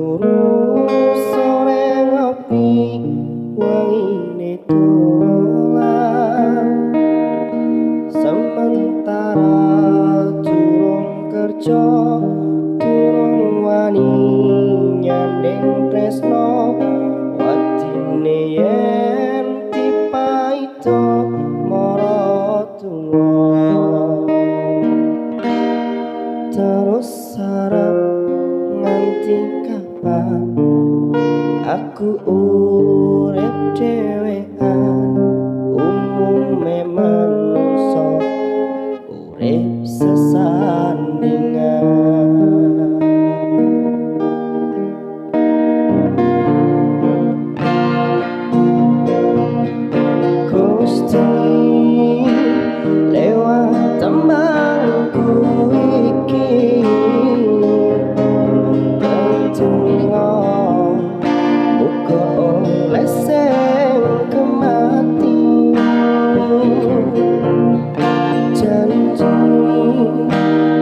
turu sore ngopi wangine dolan sementara durung kerja durung wani nyanding tresno watine yen dipaito maratuwa terus sarap nganti kapan aku urip dhewean umume manungsa urip sesandingan Gusti lewat tembangku iki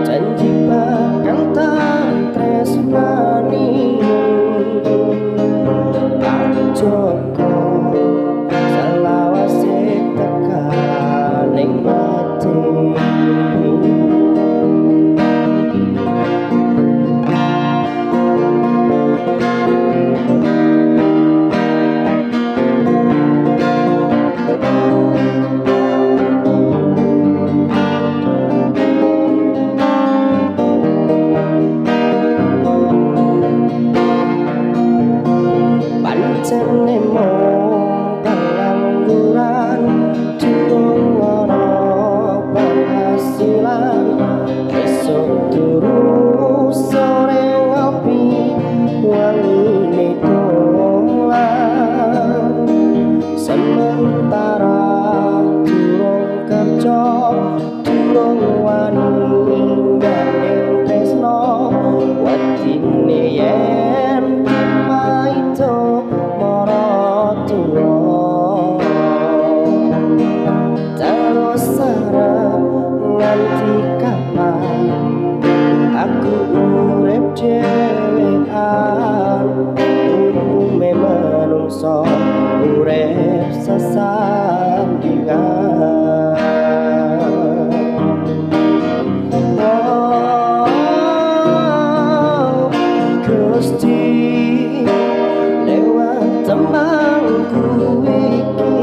janji bakal tak tresnani tak joko selawase tekaning mati pancene mung pengangguran durung ana penghasilan esuk turu sore ngopi wangine dolan sementara durung kerja durung wani gandeng tresno watine yen dipaito terus sarap nganti kapan aku urip dhewean umume manungsa urip sesandingan Gusti lewat tembangku iki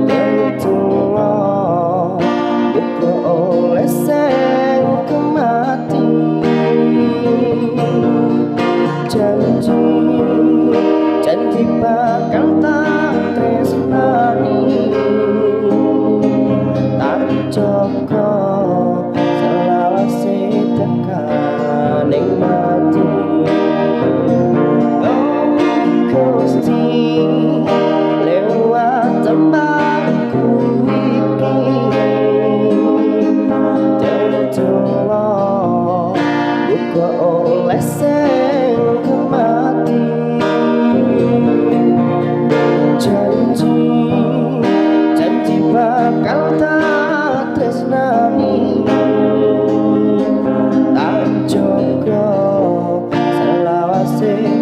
tertunggu buka oleh sing kemati janji bakal tak tresnani tak joko selawase tekaning mati Gusti lewat tembangku iki tertunggu buka oleh sing kemati janji bakal tak tresnani tak jogo selawase